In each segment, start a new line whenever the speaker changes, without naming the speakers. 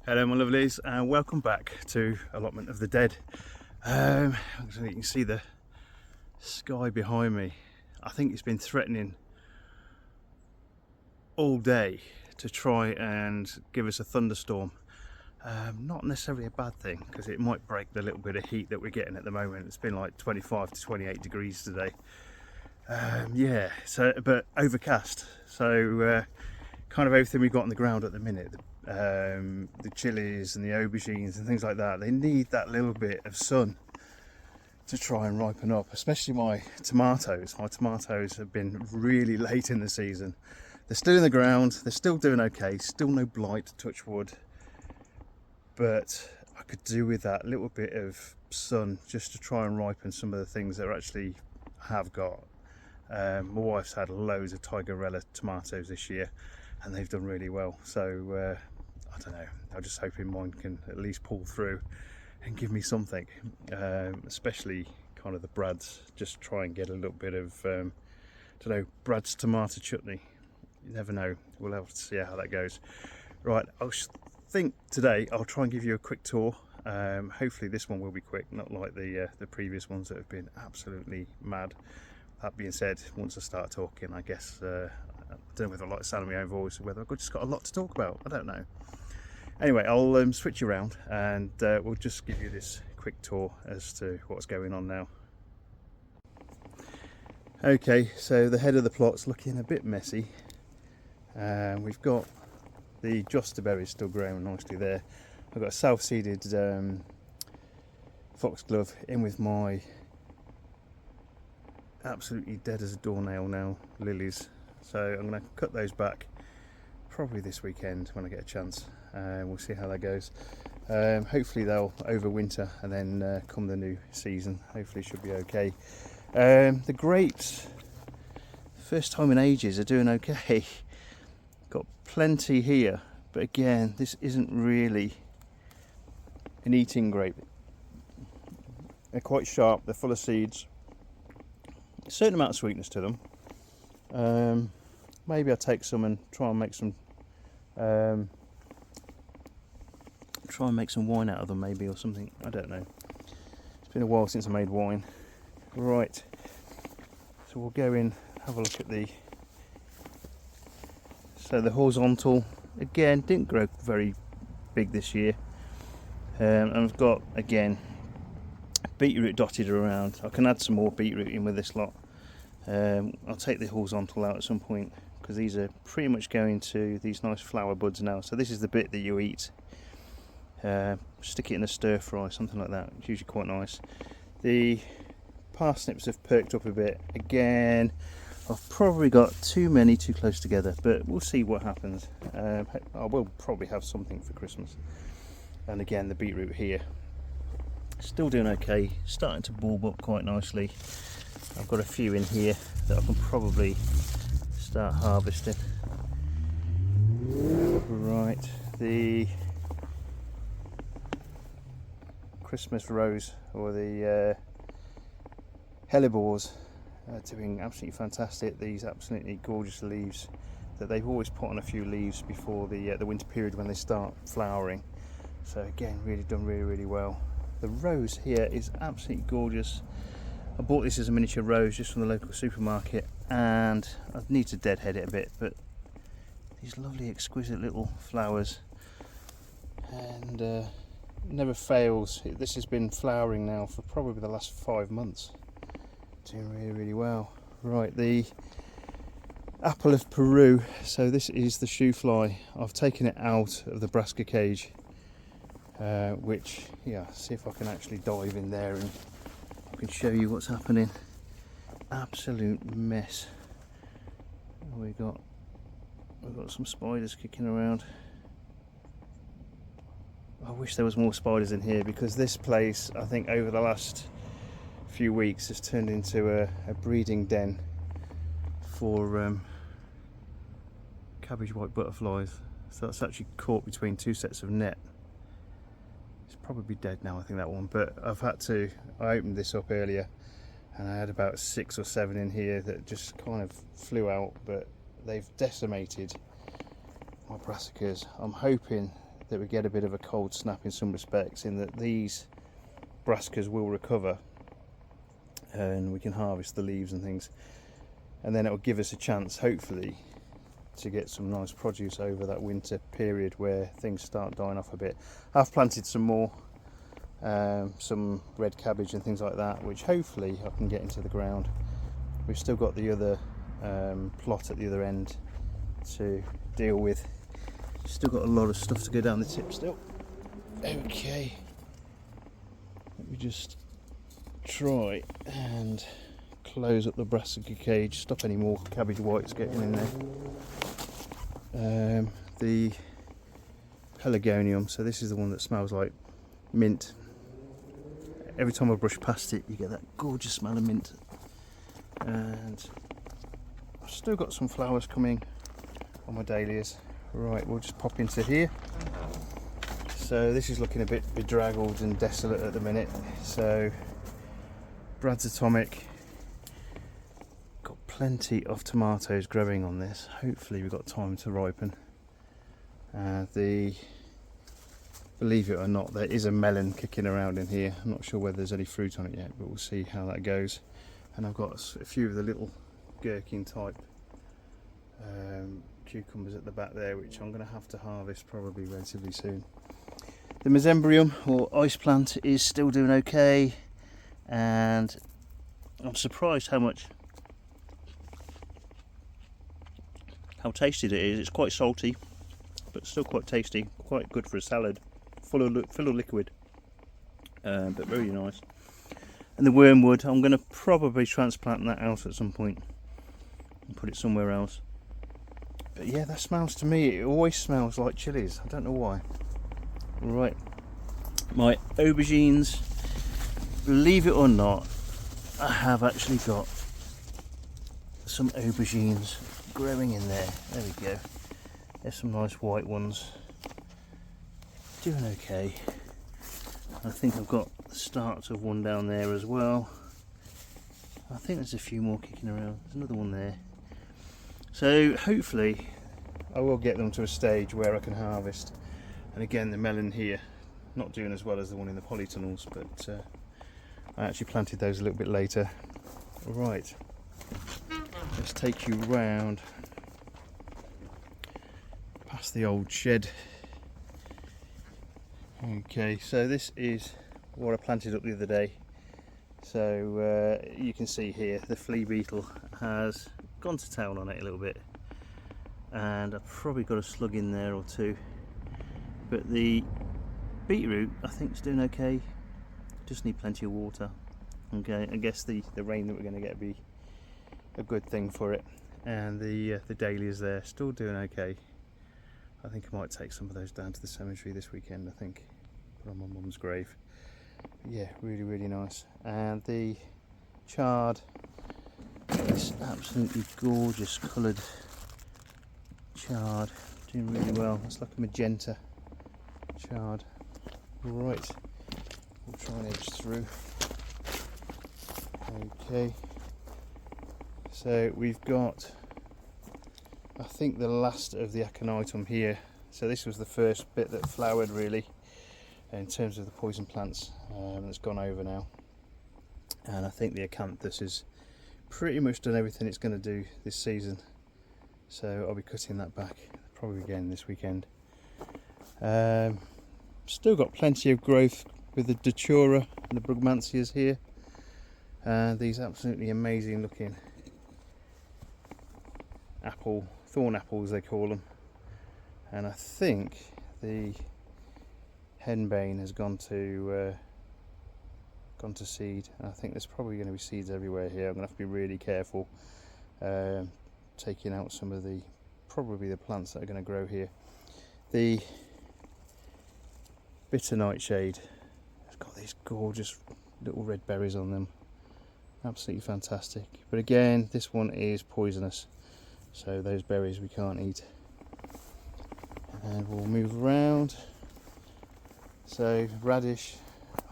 Hello my lovelies and welcome back to Allotment of the Dead. So you can see the sky behind me. I think it's been threatening all day to try and give us a thunderstorm. Not necessarily a bad thing because it might break the little bit of heat that we're getting at the moment. It's been like 25 to 28 degrees today. But overcast, so kind of everything we've got on the ground at the minute, the chilies and the aubergines and things like that, they need that little bit of sun to try and ripen up, especially my tomatoes. My tomatoes have been really late in the season. They're still in the ground, they're still doing okay, still no blight, touch wood, but I could do with that little bit of sun just to try and ripen some of the things that I actually have got. My wife's had loads of Tigerella tomatoes this year and they've done really well, so I don't know, I'm just hoping mine can at least pull through and give me something, especially kind of the Brad's. Just try and get a little bit of I don't know, Brad's tomato chutney. You never know, we'll have to see how that goes. Right, I think today I'll try and give you a quick tour. Hopefully this one will be quick, not like the previous ones that have been absolutely mad. That being said, once I start talking, I guess I don't know whether I like the sound of my own voice or whether I've just got a lot to talk about. I don't know. Anyway, I'll switch around and we'll just give you this quick tour as to what's going on now. Okay, so the head of the plot's looking a bit messy. We've got the josterberries still growing nicely there. I've got a self-seeded foxglove in with my absolutely dead as a doornail now lilies, so I'm going to cut those back probably this weekend when I get a chance. We'll see how that goes. Hopefully they'll overwinter and then come the new season, hopefully should be okay. The grapes, first time in ages, are doing okay. Got plenty here, but again, this isn't really an eating grape. They're quite sharp, they're full of seeds, a certain amount of sweetness to them. Maybe I'll take some and try and make some wine out of them, maybe, or something. I don't know, it's been a while since I made wine. Right, so we'll go in, have a look at the horizontal. Again, didn't grow very big this year, and I've got again beetroot dotted around. I can add some more beetroot in with this lot. I'll take the horizontal out at some point because these are pretty much going to these nice flower buds now. So this is the bit that you eat. Stick it in a stir fry, something like that. It's usually quite nice. The parsnips have perked up a bit. Again, I've probably got too many too close together, but we'll see what happens. I will probably have something for Christmas. And again, the beetroot here, still doing okay, starting to bulb up quite nicely. I've got a few in here that I can probably start harvesting. Right, the Christmas rose, or the hellebores, are doing absolutely fantastic. These absolutely gorgeous leaves that they've always put on a few leaves before the winter period when they start flowering. So again, really done really well. The rose here is absolutely gorgeous. I bought this as a miniature rose just from the local supermarket, and I need to deadhead it a bit, but these lovely exquisite little flowers, and never fails. This has been flowering now for probably the last 5 months. Doing really well. Right, the apple of Peru. So this is the shoe fly. I've taken it out of the brassica cage, which, yeah, see if I can actually dive in there and I can show you what's happening. Absolute mess. We've got some spiders kicking around. I wish there was more spiders in here, because this place, I think over the last few weeks, has turned into a breeding den for cabbage white butterflies. So that's actually caught between two sets of net. It's probably dead now, I think, that one, but I opened this up earlier and I had about 6 or 7 in here that just kind of flew out, but they've decimated my brassicas. I'm hoping that we get a bit of a cold snap in some respects, in that these brassicas will recover and we can harvest the leaves and things, and then it will give us a chance, hopefully, to get some nice produce over that winter period where things start dying off a bit. I've planted some more, some red cabbage and things like that, which hopefully I can get into the ground. We've still got the other plot at the other end to deal with. Still got a lot of stuff to go down the tip still. Okay, let me just try and close up the brassica cage, stop any more cabbage whites getting in there. The pelargonium, so this is the one that smells like mint. Every time I brush past it you get that gorgeous smell of mint. And I've still got some flowers coming on my dahlias. Right, we'll just pop into here. So this is looking a bit bedraggled and desolate at the minute. So Brad's Atomic, got plenty of tomatoes growing on this. Hopefully we've got time to ripen. Believe it or not, there is a melon kicking around in here. I'm not sure whether there's any fruit on it yet, but we'll see how that goes. And I've got a few of the little gherkin type cucumbers at the back there, which I'm going to have to harvest probably relatively soon. The mesembryanum, or ice plant, is still doing okay, and I'm surprised how tasty it is. It's quite salty, but still quite tasty, quite good for a salad, full of liquid, but very nice. And the wormwood, I'm going to probably transplant that out at some point and put it somewhere else. But yeah, that smells, to me, it always smells like chilies. I don't know why. Right, my aubergines, believe it or not, I have actually got some aubergines growing in there. There we go. There's some nice white ones. Doing okay. I think I've got the starts of one down there as well. I think there's a few more kicking around. There's another one there. So hopefully I will get them to a stage where I can harvest. And again, the melon here, not doing as well as the one in the polytunnels, but I actually planted those a little bit later. Right, let's take you round past the old shed. Okay, so this is what I planted up the other day. So you can see here the flea beetle has gone to town on it a little bit, and I've probably got a slug in there or two, but the beetroot I think is doing okay. Just need plenty of water. Okay, I guess the rain that we're going to get will be a good thing for it. And the dahlias there still doing okay. I think I might take some of those down to the cemetery this weekend, I think, put on my mum's grave. But yeah, really, really nice. And the chard, this absolutely gorgeous coloured chard, doing really well. It's like a magenta chard. Right, we'll try and edge through. Okay, so we've got, I think, the last of the aconitum here. So this was the first bit that flowered really in terms of the poison plants. It's gone over now, and I think the acanthus has pretty much done everything it's going to do this season, so I'll be cutting that back probably again this weekend. Still got plenty of growth with the datura and the brugmansias here, and these absolutely amazing looking thorn apples they call them. And I think the henbane has gone to seed. I think there's probably going to be seeds everywhere here. I'm going to have to be really careful taking out some of the probably the plants that are going to grow here. The bitter nightshade has got these gorgeous little red berries on them, absolutely fantastic. But again, this one is poisonous, so those berries we can't eat. And we'll move around. So radish,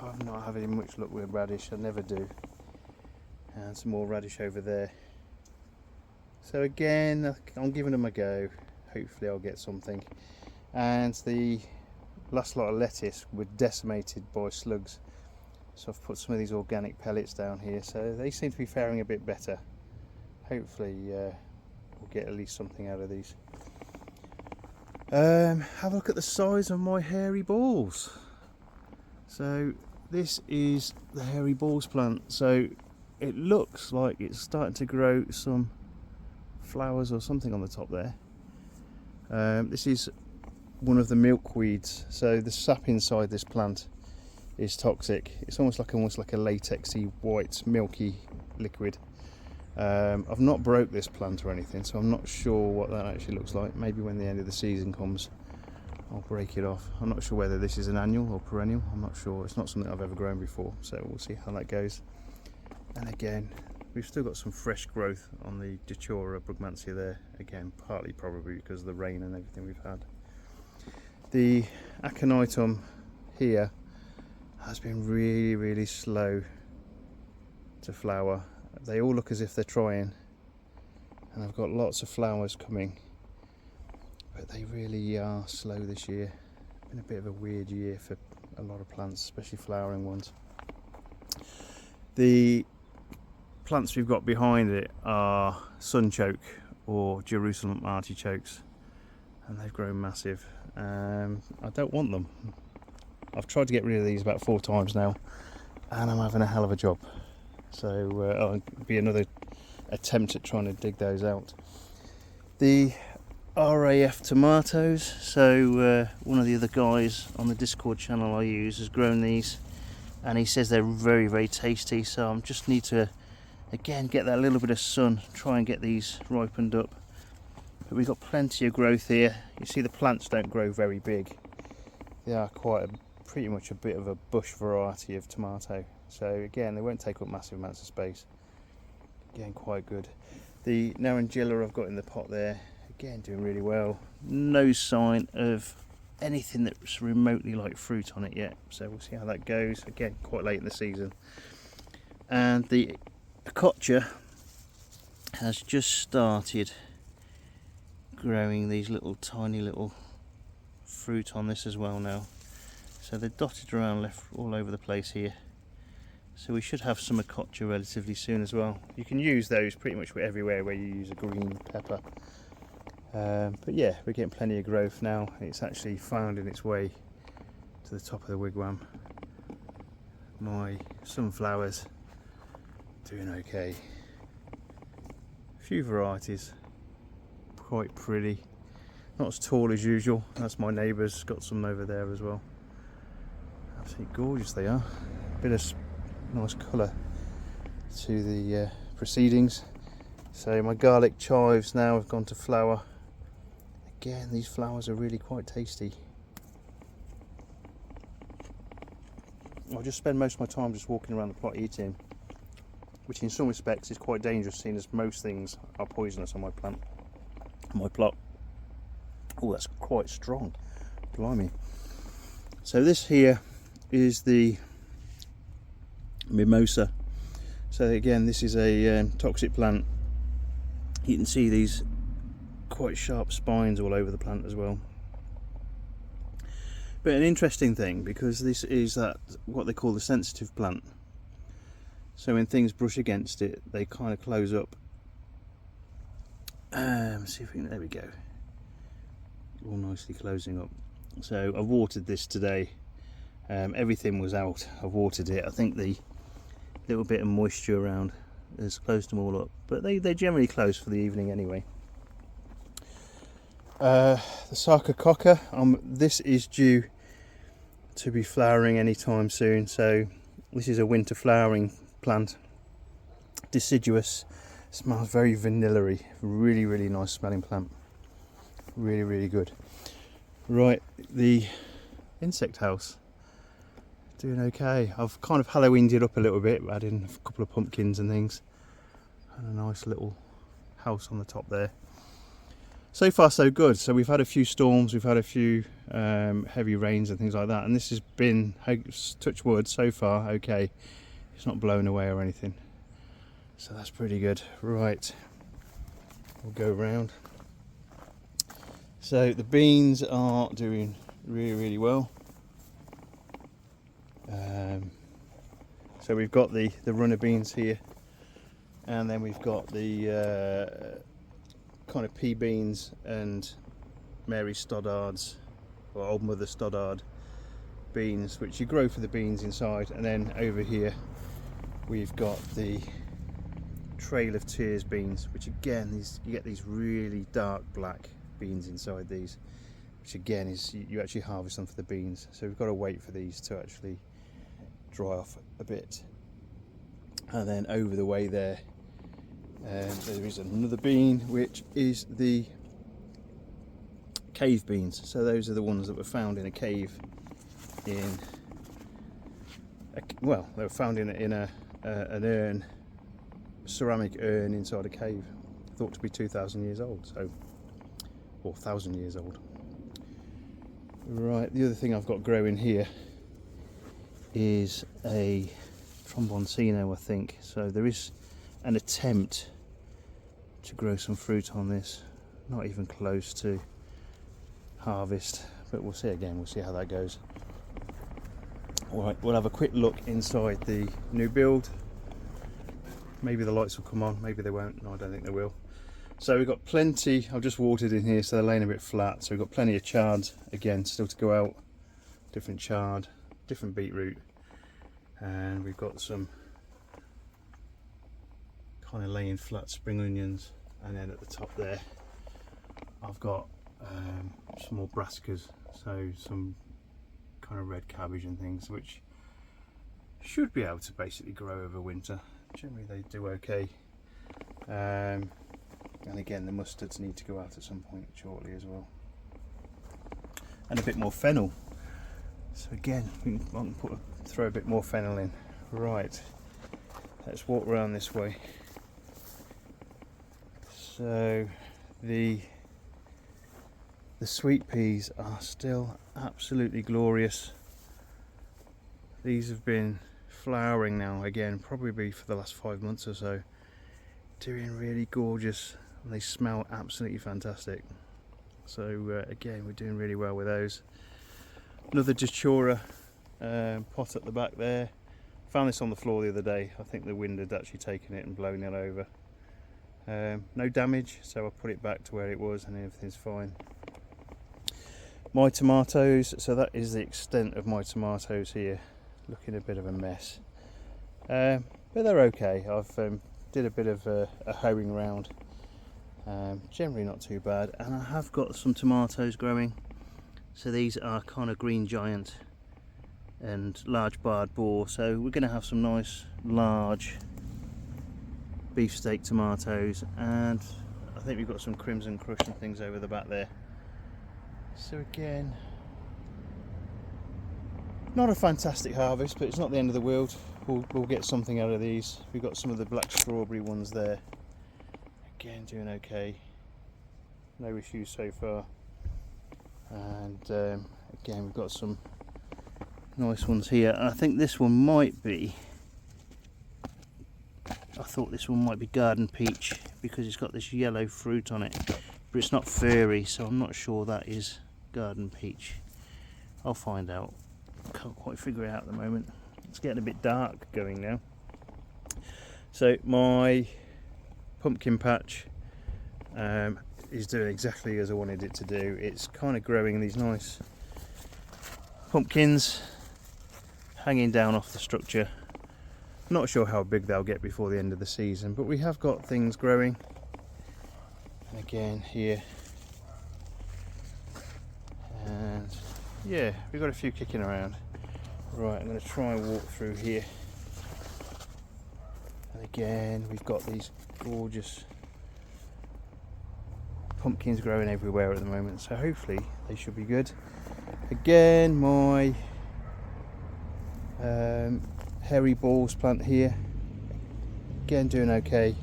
I'm not having much luck with radish, I never do. And some more radish over there. So again, I'm giving them a go. Hopefully I'll get something. And the last lot of lettuce were decimated by slugs. So I've put some of these organic pellets down here, so they seem to be faring a bit better. Hopefully we'll get at least something out of these. Have a look at the size of my hairy balls. So this is the hairy balls plant. So it looks like it's starting to grow some flowers or something on the top there. This is one of the milkweeds. So the sap inside this plant is toxic. It's almost like a latexy white milky liquid. I've not broke this plant or anything, so I'm not sure what that actually looks like. Maybe when the end of the season comes I'll break it off. I'm not sure whether this is an annual or perennial. I'm not sure. It's not something I've ever grown before, so we'll see how that goes. And again, we've still got some fresh growth on the Datura brugmansia there. Again, partly probably because of the rain and everything we've had. The aconitum here has been really slow to flower. They all look as if they're trying, and I've got lots of flowers coming, but they really are slow this year. It's been a bit of a weird year for a lot of plants, especially flowering ones. The plants we've got behind it are sunchoke or Jerusalem artichokes, and they've grown massive. I don't want them. I've tried to get rid of these about 4 times now, and I'm having a hell of a job. So it'll be another attempt at trying to dig those out. The RAF tomatoes, so one of the other guys on the Discord channel I use has grown these, and he says they're very tasty, so I just need to again get that little bit of sun, try and get these ripened up. But we've got plenty of growth here. You see the plants don't grow very big. They are pretty much a bit of a bush variety of tomato. So again, they won't take up massive amounts of space. Again, quite good. The Narangilla I've got in the pot there, again doing really well. No sign of anything that's remotely like fruit on it yet, so we'll see how that goes. Again, quite late in the season. And the Akocha has just started growing these tiny little fruit on this as well now. So they're dotted around left all over the place here. So we should have some Akocha relatively soon as well. You can use those pretty much everywhere where you use a green pepper. But yeah, we're getting plenty of growth now. It's actually found its way to the top of the wigwam. My sunflowers doing okay. A few varieties, quite pretty. Not as tall as usual. That's my neighbour's got some over there as well. Absolutely gorgeous they are. Bit of nice colour to the proceedings. So my garlic chives now have gone to flower. Again, these flowers are really quite tasty. I just spend most of my time just walking around the plot eating, which in some respects is quite dangerous, seeing as most things are poisonous on my plot. Oh, that's quite strong. Blimey. So this here is the mimosa. So again, this is a toxic plant. You can see these quite sharp spines all over the plant as well. But an interesting thing, because this is what they call the sensitive plant. So when things brush against it, they kind of close up. See if we can, there we go. All nicely closing up. So I've watered this today. Everything was out. I've watered it. I think the little bit of moisture around has closed them all up, but they generally close for the evening anyway. The Sarcococca, this is due to be flowering anytime soon. So this is a winter flowering plant, deciduous, smells very vanilla-y, really nice smelling plant, really good. Right, the insect house, doing okay. I've kind of Halloweened it up a little bit, adding a couple of pumpkins and things, and a nice little house on the top there. So far so good. So we've had a few storms, we've had a few heavy rains and things like that, and this has been, touch wood, so far okay. It's not blown away or anything, so that's pretty good. Right, we'll go round. So the beans are doing really well. So we've got the runner beans here, and then we've got the kind of pea beans and Mary Stoddards, or Old Mother Stoddard beans, which you grow for the beans inside. And then over here we've got the Trail of Tears beans, which again you get these really dark black beans inside these, which again is you actually harvest them for the beans. So we've got to wait for these to actually dry off a bit. And then over the way there is another bean, which is the cave beans. So those are the ones that were found in a cave well, they were found in an urn, ceramic urn inside a cave, thought to be 2,000 years old, so, or 1,000 years old. Right, the other thing I've got growing here is a tromboncino, I think. So there is an attempt to grow some fruit on this, not even close to harvest, but we'll see again, we'll see how that goes. Alright, we'll have a quick look inside the new build. Maybe the lights will come on, maybe they won't. No, I don't think they will. So we've got plenty, I've just watered in here, so they're laying a bit flat. So we've got plenty of chard, again, still to go out. Different chard, different beetroot. And we've got some kind of laying flat spring onions. And then at the top there, I've got some more brassicas. So some kind of red cabbage and things, which should be able to basically grow over winter. Generally they do okay. And again, the mustards need to go out at some point shortly as well. And a bit more fennel. So again, I can throw a bit more fennel in. Right, let's walk around this way. So the sweet peas are still absolutely glorious. These have been flowering now again, probably for the last 5 months or so. Doing really gorgeous, and they smell absolutely fantastic. So again, we're doing really well with those. Another datura pot at the back there. Found this on the floor the other day. I think the wind had actually taken it and blown it over. No damage, so I put it back to where it was and everything's fine. My tomatoes, so that is the extent of my tomatoes here. Looking a bit of a mess, but they're okay. I've did a bit of a hoeing round, generally not too bad. And I have got some tomatoes growing. So these are kind of green giant and large barred boar. So we're going to have some nice large beefsteak tomatoes, and I think we've got some crimson crush and things over the back there. So again, not a fantastic harvest, but it's not the end of the world. We'll get something out of these. We've got some of the black strawberry ones there. Again, doing okay. No issues so far. And again, we've got some nice ones here. I think this one might be, I thought this one might be garden peach because it's got this yellow fruit on it, but it's not furry, so I'm not sure that is garden peach. I'll find out. Can't quite figure it out at the moment. It's getting a bit dark going now. So my pumpkin patch is doing exactly as I wanted it to do. It's kind of growing these nice pumpkins hanging down off the structure. Not sure how big they'll get before the end of the season, but we have got things growing. And again here, and yeah, we've got a few kicking around. Right, I'm going to try and walk through here. And again, we've got these gorgeous pumpkins growing everywhere at the moment, so hopefully they should be good. Again, my hairy balls plant here, again doing okay.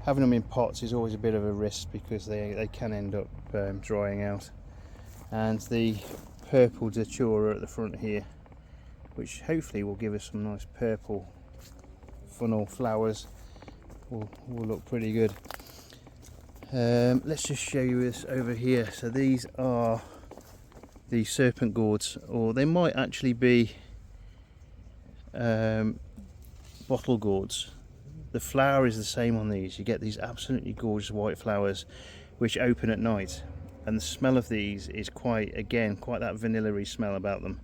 Having them in pots is always a bit of a risk because they can end up drying out. And the purple datura at the front here, which hopefully will give us some nice purple funnel flowers, will look pretty good. Let's just show you this over here. So these are the serpent gourds, or they might actually be bottle gourds. The flower is the same on these. You get these absolutely gorgeous white flowers which open at night, and the smell of these is quite that vanilla-y smell about them.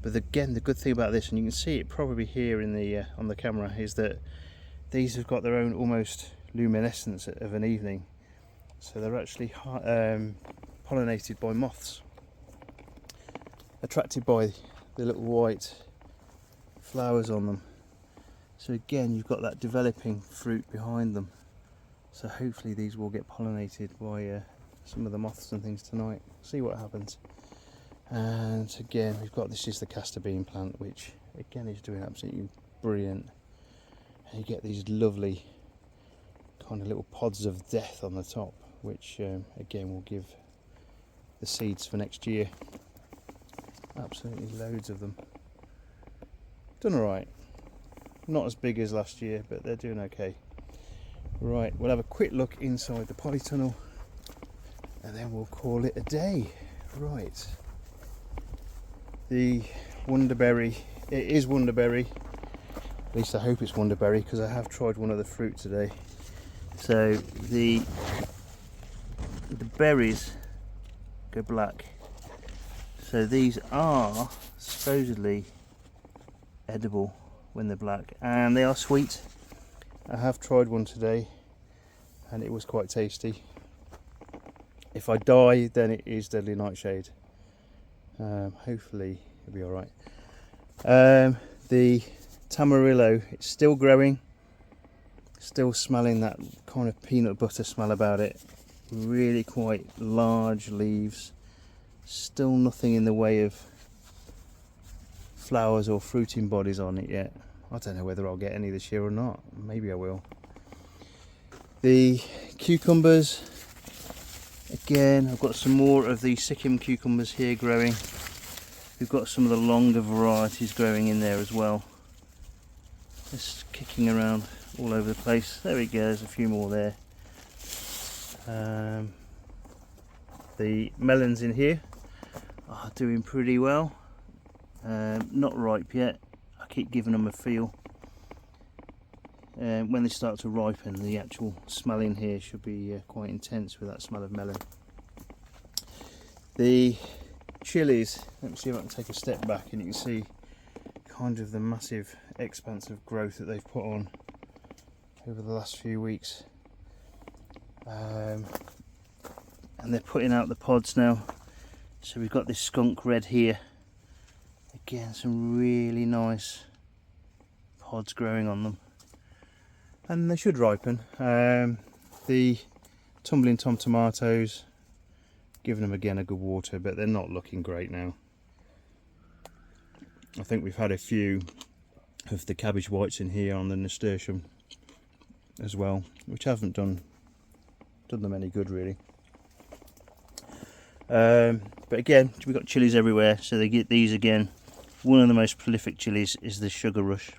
But again, the good thing about this, and you can see it probably here in the on the camera, is that these have got their own almost luminescence of an evening. So they're actually pollinated by moths, attracted by the little white flowers on them. So again, you've got that developing fruit behind them. So hopefully these will get pollinated by some of the moths and things tonight. See what happens. And again, we've got, this is the castor bean plant, which again is doing absolutely brilliant. And you get these lovely kind of little pods of death on the top, which again will give the seeds for next year. Absolutely loads of them. Done alright. Not as big as last year, but they're doing okay. Right, we'll have a quick look inside the polytunnel and then we'll call it a day. Right. The wonderberry, it is wonderberry, at least I hope it's wonderberry, because I have tried one of the fruit today. So the berries go black, so these are supposedly edible when they're black, and they are sweet. I have tried one today and it was quite tasty. If I die, then it is deadly nightshade. Hopefully it'll be alright. The tamarillo, it's still growing, still smelling that kind of peanut butter smell about it. Really quite large leaves, still nothing in the way of flowers or fruiting bodies on it yet. I don't know whether I'll get any this year or not. Maybe I will. The cucumbers, again, I've got some more of the Sikkim cucumbers here growing. We've got some of the longer varieties growing in there as well. Just kicking around all over the place. There we go, there's a few more there. The melons in here are doing pretty well. Not ripe yet. I keep giving them a feel. When they start to ripen, the actual smell in here should be quite intense with that smell of melon. The chilies, let me see if I can take a step back and you can see kind of the massive expanse of growth that they've put on over the last few weeks. And they're putting out the pods now. So we've got this skunk red here. Again, some really nice pods growing on them, and they should ripen. The tumbling tom tomatoes, giving them again a good water, but they're not looking great now. I think we've had a few of the cabbage whites in here on the nasturtium as well, which haven't done them any good really. But again, we've got chilies everywhere, so they get these again. One of the most prolific chilies is the sugar rush.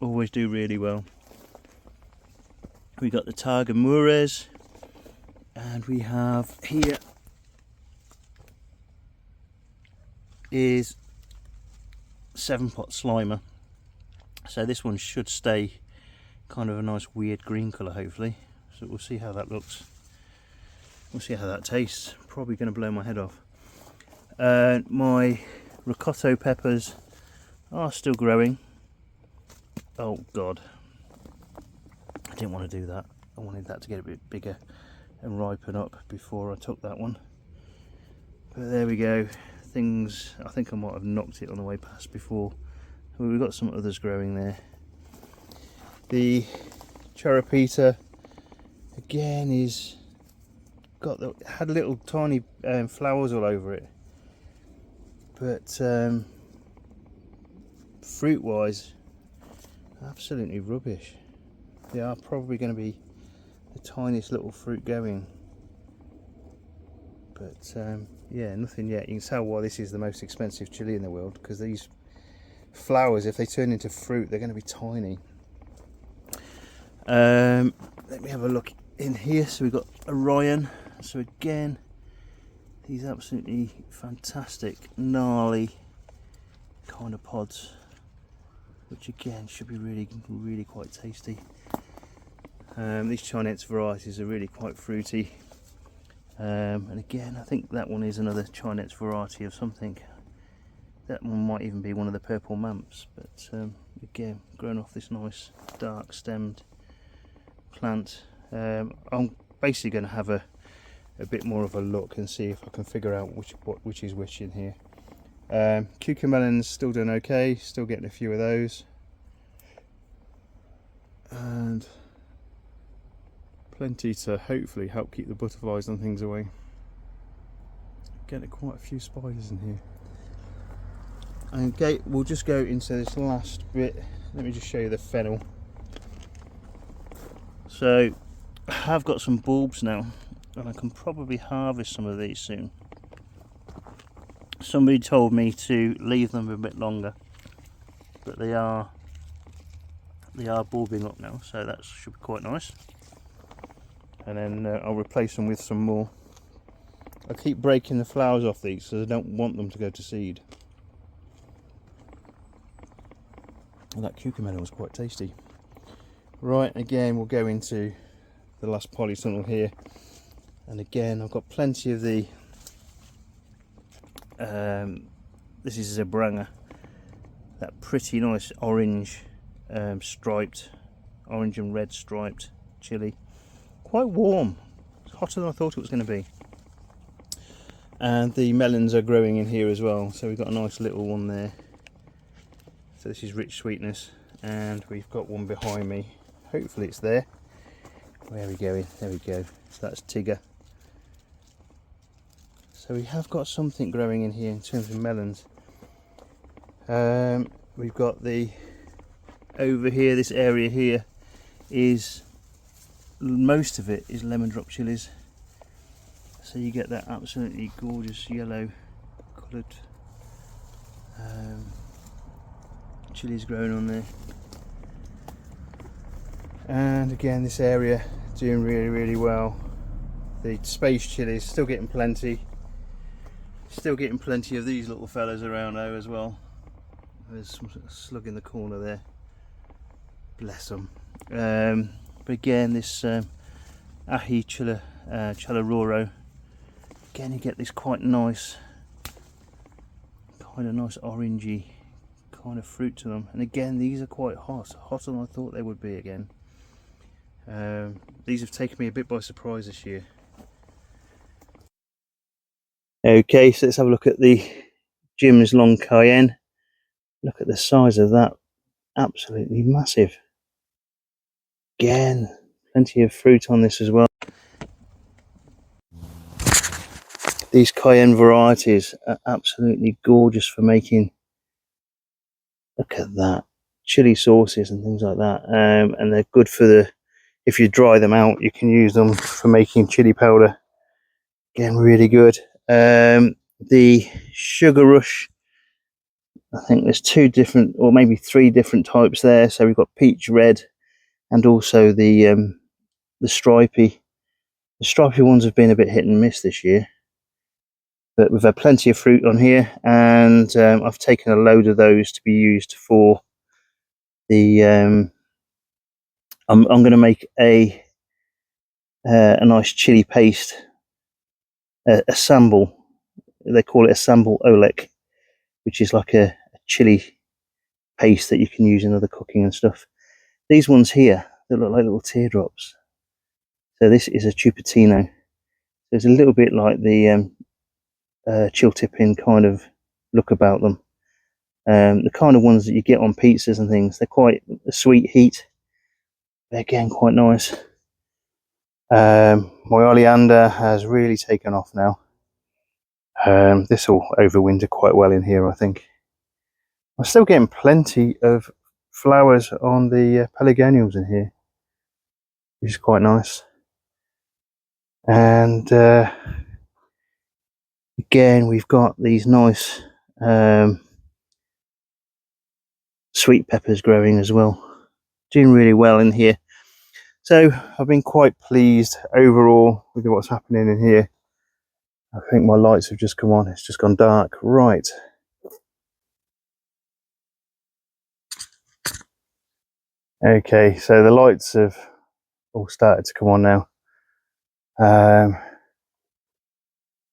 Always do really well. We got the Targa Mures, and we have here is 7-pot Slimer. So this one should stay kind of a nice weird green colour hopefully. So we'll see how that looks. We'll see how that tastes. Probably going to blow my head off. My ricotta peppers are still growing. Oh god, I didn't want to do that. I wanted that to get a bit bigger and ripen up before I took that one. But there we go. Things, I think I might have knocked it on the way past before. Well, we've got some others growing there. The charapita again is had little tiny flowers all over it, but fruit wise absolutely rubbish. They are probably going to be the tiniest little fruit going, but yeah, nothing yet. You can tell why this is the most expensive chili in the world, because these flowers, if they turn into fruit, they're going to be tiny. Let me have a look in here. So we've got Orion. So again, these absolutely fantastic, gnarly kind of pods, which again should be really quite tasty. These Chinese varieties are really quite fruity, and again I think that one is another Chinese variety of something. That one might even be one of the purple mamps, but again grown off this nice dark stemmed plant. I'm basically going to have a bit more of a look and see if I can figure out which is which in here. Cucumber melons still doing okay, still getting a few of those, and plenty to hopefully help keep the butterflies and things away. Getting quite a few spiders in here. Okay, we'll just go into this last bit. Let me just show you the fennel. So I have got some bulbs now, and I can probably harvest some of these soon. Somebody told me to leave them a bit longer, but they are bulbing up now, so that should be quite nice. And then I'll replace them with some more. I keep breaking the flowers off these because I don't want them to go to seed. Well, that cucumber was quite tasty. Right, again we'll go into the last polytunnel here, and again I've got plenty of the this is Zebranga, that pretty nice orange striped, orange and red striped chili. Quite warm, it's hotter than I thought it was going to be. And the melons are growing in here as well, so we've got a nice little one there. So this is rich sweetness, and we've got one behind me. Hopefully it's there. Where are we going? There we go. So that's Tigger. So we have got something growing in here in terms of melons. We've got the over here, this area here is, most of it is lemon drop chilies. So you get that absolutely gorgeous yellow coloured chilies growing on there. And again, this area doing really well. The space chilies still getting plenty. Still getting plenty of these little fellas around though as well. There's some slug in the corner there. Bless them. But again, this Ahi Chalaroro. Again, you get this quite nice, kind of nice orangey kind of fruit to them. And again, these are quite hot, hotter than I thought they would be again. These have taken me a bit by surprise this year. Okay, so let's have a look at the Jim's Long Cayenne. Look at the size of that, absolutely massive. Again, plenty of fruit on this as well. These Cayenne varieties are absolutely gorgeous for making, look at that, chili sauces and things like that. And they're good for the, if you dry them out, you can use them for making chili powder. Again, really good. The Sugar Rush, I think there's two different, or maybe three different types there. So we've got peach red and also the stripy. The stripy ones have been a bit hit and miss this year, but we've had plenty of fruit on here, and I've taken a load of those to be used for the I'm going to make a nice chili paste, a sambal. They call it a sambal olek, which is like a chili paste that you can use in other cooking and stuff. These ones here, they look like little teardrops. So this is a chupatino. So it's a little bit like the chiltepin kind of look about them. The kind of ones that you get on pizzas and things. They're quite a sweet heat. They're again quite nice. My oleander has really taken off now. This will overwinter quite well in here, I think. I'm still getting plenty of flowers on the pelargoniums in here, which is quite nice. And again, we've got these nice sweet peppers growing as well, doing really well in here. So I've been quite pleased overall with what's happening in here. I think my lights have just come on, it's just gone dark. Right, Okay, so the lights have all started to come on now.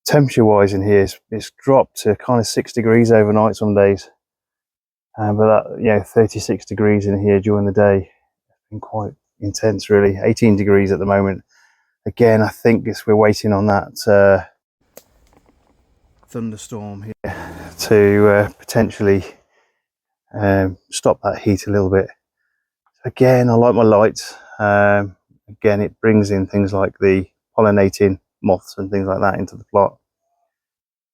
Temperature wise in here, it's dropped to kind of 6 degrees overnight some days. But that, 36 degrees in here during the day, been quite intense really. 18 degrees at the moment. Again, I think we're waiting on that thunderstorm here to potentially stop that heat a little bit. Again, I like my lights. Again, it brings in things like the pollinating moths and things like that into the plot.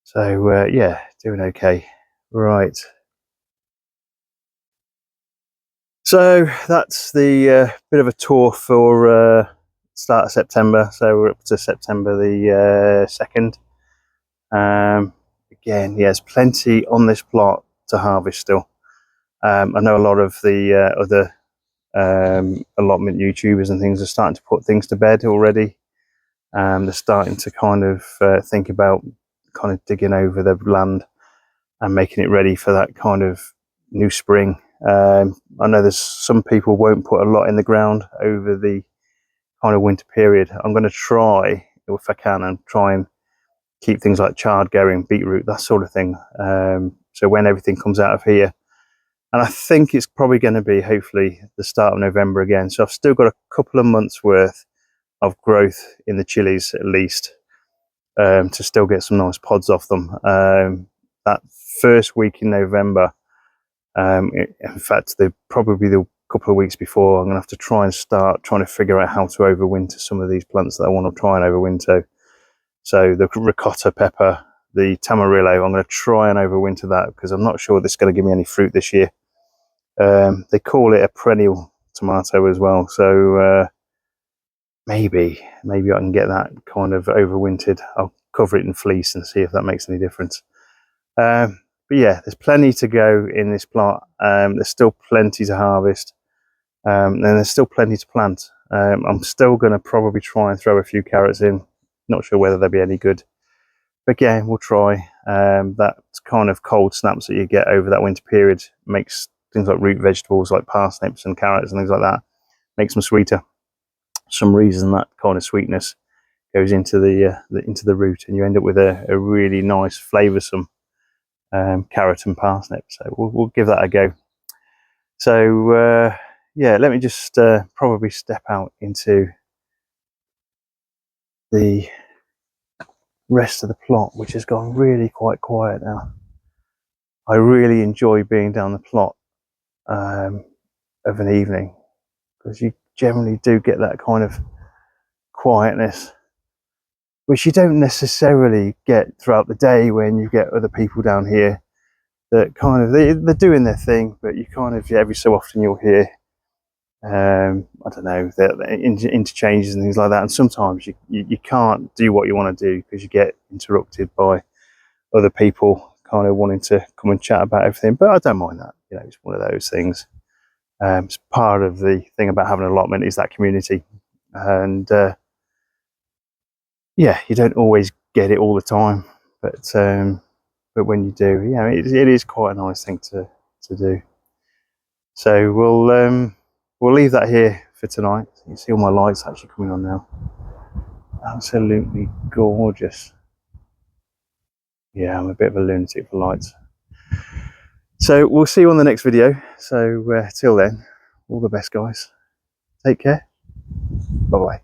So yeah, doing okay. Right. So that's the bit of a tour for start of September. So we're up to September the 2nd. Again, yes, plenty on this plot to harvest still. I know a lot of the other allotment YouTubers and things are starting to put things to bed already. They're starting to kind of think about kind of digging over the land and making it ready for that kind of new spring. I know there's some people won't put a lot in the ground over the kind of winter period. I'm going to try, if I can, and try and keep things like chard going, beetroot, that sort of thing. So when everything comes out of here, and I think it's probably going to be hopefully the start of November again. So I've still got a couple of months worth of growth in the chilies at least, to still get some nice pods off them. That first week in November, in fact, probably the couple of weeks before, I'm going to have to try and start trying to figure out how to overwinter some of these plants that I want to try and overwinter. So the ricotta pepper, the tamarillo, I'm going to try and overwinter that because I'm not sure this is going to give me any fruit this year. They call it a perennial tomato as well, so maybe I can get that kind of overwintered. I'll cover it in fleece and see if that makes any difference. But yeah, there's plenty to go in this plot. There's still plenty to harvest, and there's still plenty to plant. I'm still going to probably try and throw a few carrots in. Not sure whether they'll be any good, but again, we'll try. That kind of cold snaps that you get over that winter period makes things like root vegetables like parsnips and carrots and things like that, makes them sweeter. For some reason that kind of sweetness goes into the root, and you end up with a really nice flavoursome carrot and parsnip. So we'll give that a go. So yeah, let me just probably step out into the rest of the plot, which has gone really quite quiet now. I really enjoy being down the plot of an evening, because you generally do get that kind of quietness which you don't necessarily get throughout the day when you get other people down here that kind of they're doing their thing, but you kind of every so often you'll hear I don't know, interchanges and things like that, and sometimes you can't do what you want to do because you get interrupted by other people kind of wanting to come and chat about everything. But I don't mind that, it's one of those things. It's part of the thing about having an allotment is that community, and yeah, you don't always get it all the time, but when you do, it is quite a nice thing to do. So we'll leave that here for tonight. You can see all my lights actually coming on now. Absolutely gorgeous. Yeah, I'm a bit of a lunatic for lights. So we'll see you on the next video. So till then, all the best, guys. Take care. Bye bye.